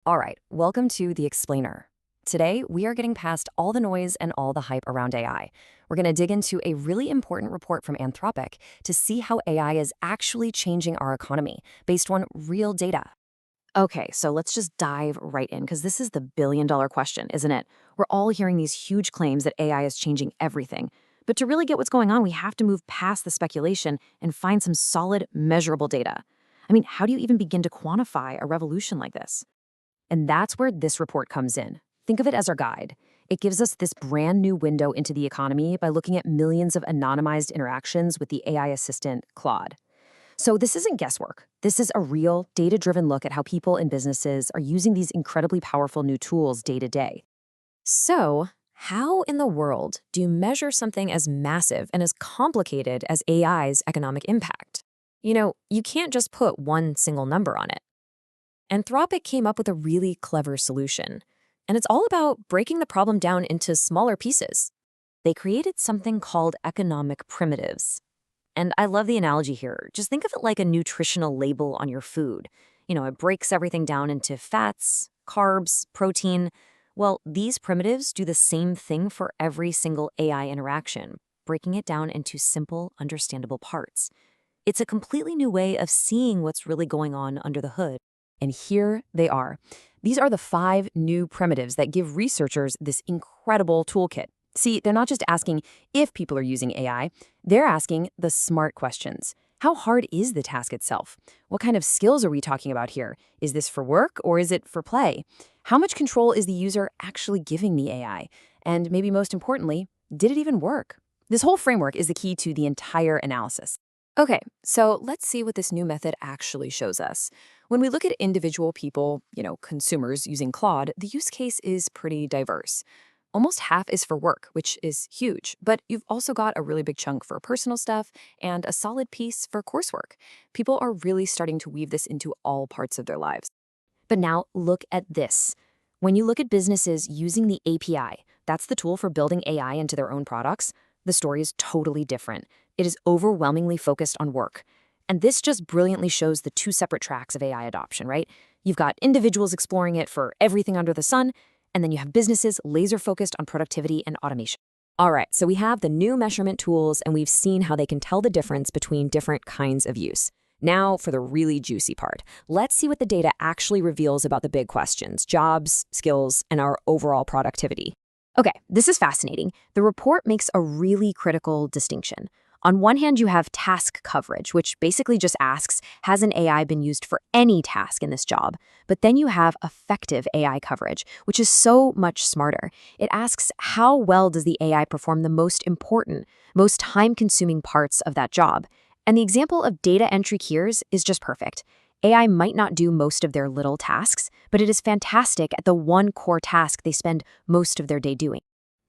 All right, welcome to The Explainer. Today, we are getting past all the noise and all the hype around AI. We're going to dig into a really important report from Anthropic to see how AI is actually changing our economy based on real data. Okay, so let's just dive right in because this is the billion-dollar question, isn't it? We're all hearing these huge claims that AI is changing everything. But to really get what's going on, we have to move past the speculation and find some solid, measurable data. I mean, how do you even begin to quantify a revolution like this? And that's where this report comes in. Think of it as our guide. It gives us this brand new window into the economy by looking at millions of anonymized interactions with the AI assistant, Claude. So this isn't guesswork. This is a real, data-driven look at how people and businesses are using these incredibly powerful new tools day to day. So, how in the world do you measure something as massive and as complicated as AI's economic impact? You can't just put one single number on it. Anthropic came up with a really clever solution, and it's all about breaking the problem down into smaller pieces. They created something called economic primitives. And I love the analogy here. Just think of it like a nutritional label on your food. It breaks everything down into fats, carbs, protein. Well, these primitives do the same thing for every single AI interaction, breaking it down into simple, understandable parts. It's a completely new way of seeing what's really going on under the hood. And here they are. These are the 5 new primitives that give researchers this incredible toolkit. See, they're not just asking if people are using AI, they're asking the smart questions. How hard is the task itself? What kind of skills are we talking about here? Is this for work or is it for play? How much control is the user actually giving the AI? And maybe most importantly, did it even work? This whole framework is the key to the entire analysis. Okay, so let's see what this new method actually shows us. When we look at individual people, consumers using Claude, the use case is pretty diverse. Almost half is for work, which is huge, but you've also got a really big chunk for personal stuff and a solid piece for coursework. People are really starting to weave this into all parts of their lives. But now look at this. When you look at businesses using the API, that's the tool for building AI into their own products, the story is totally different. It is overwhelmingly focused on work. And this just brilliantly shows the 2 separate tracks of AI adoption, right? You've got individuals exploring it for everything under the sun, and then you have businesses laser-focused on productivity and automation. All right, so we have the new measurement tools, and we've seen how they can tell the difference between different kinds of use. Now for the really juicy part. Let's see what the data actually reveals about the big questions: jobs, skills, and our overall productivity. Okay, this is fascinating. The report makes a really critical distinction. On one hand, you have task coverage, which basically just asks, has an AI been used for any task in this job? But then you have effective AI coverage, which is so much smarter. It asks, how well does the AI perform the most important, most time-consuming parts of that job? And the example of data entry keyers is just perfect. AI might not do most of their little tasks, but it is fantastic at the one core task they spend most of their day doing.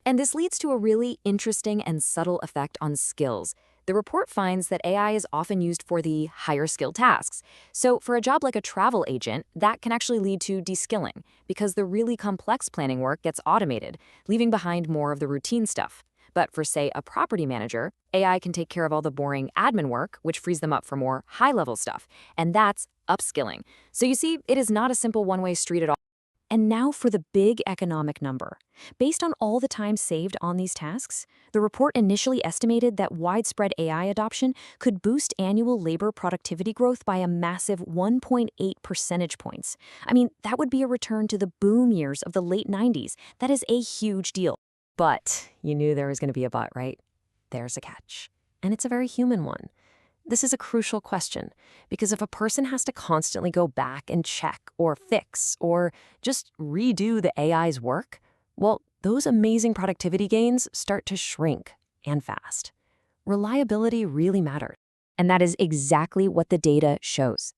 And this leads to a really interesting and subtle effect on skills. The report finds that AI is often used for the higher skill tasks. So for a job like a travel agent, that can actually lead to de-skilling because the really complex planning work gets automated, leaving behind more of the routine stuff. But for, say, a property manager, AI can take care of all the boring admin work, which frees them up for more high-level stuff. And that's upskilling. So you see, it is not a simple one-way street at all. And now for the big economic number. Based on all the time saved on these tasks, the report initially estimated that widespread AI adoption could boost annual labor productivity growth by a massive 1.8 percentage points. I mean, that would be a return to the boom years of the late 90s. That is a huge deal. But you knew there was going to be a but, right? There's a catch. And it's a very human one. This is a crucial question, because if a person has to constantly go back and check or fix or just redo the AI's work, well, those amazing productivity gains start to shrink, and fast. Reliability really matters, and that is exactly what the data shows.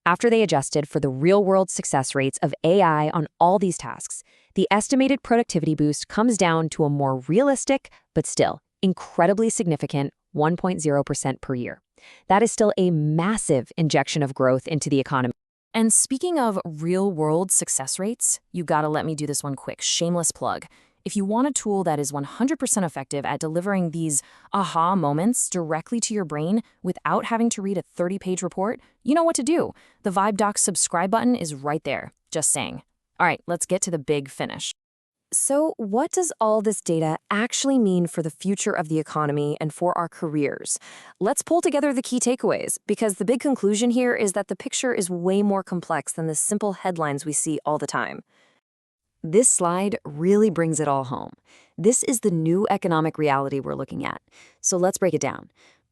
After they adjusted for the real-world success rates of AI on all these tasks, the estimated productivity boost comes down to a more realistic, but still incredibly significant 1.0% per year. That is still a massive injection of growth into the economy. And speaking of real-world success rates, you gotta let me do this one quick, shameless plug. If you want a tool that is 100% effective at delivering these aha moments directly to your brain without having to read a 30-page report, you know what to do. The VibeDocs subscribe button is right there. Just saying. All right, let's get to the big finish. So, what does all this data actually mean for the future of the economy and for our careers? Let's pull together the key takeaways, because the big conclusion here is that the picture is way more complex than the simple headlines we see all the time. This slide really brings it all home. This is the new economic reality we're looking at. So let's break it down.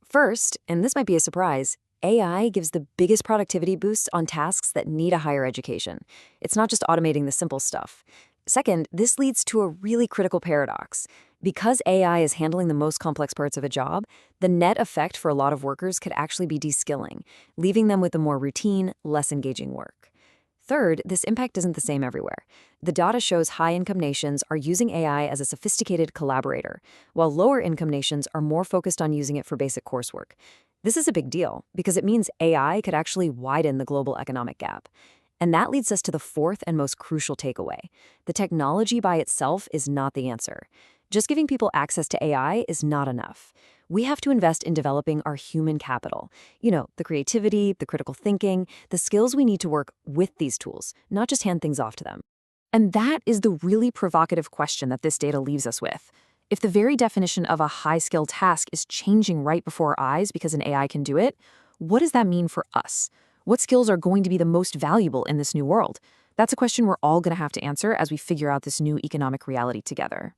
First, and this might be a surprise, AI gives the biggest productivity boosts on tasks that need a higher education. It's not just automating the simple stuff. Second, this leads to a really critical paradox. Because AI is handling the most complex parts of a job, the net effect for a lot of workers could actually be de-skilling, leaving them with the more routine, less engaging work. Third, this impact isn't the same everywhere. The data shows high-income nations are using AI as a sophisticated collaborator, while lower-income nations are more focused on using it for basic coursework. This is a big deal because it means AI could actually widen the global economic gap. And that leads us to the fourth and most crucial takeaway. The technology by itself is not the answer. Just giving people access to AI is not enough. We have to invest in developing our human capital. The creativity, the critical thinking, the skills we need to work with these tools, not just hand things off to them. And that is the really provocative question that this data leaves us with. If the very definition of a high-skill task is changing right before our eyes because an AI can do it, what does that mean for us? What skills are going to be the most valuable in this new world? That's a question we're all going to have to answer as we figure out this new economic reality together.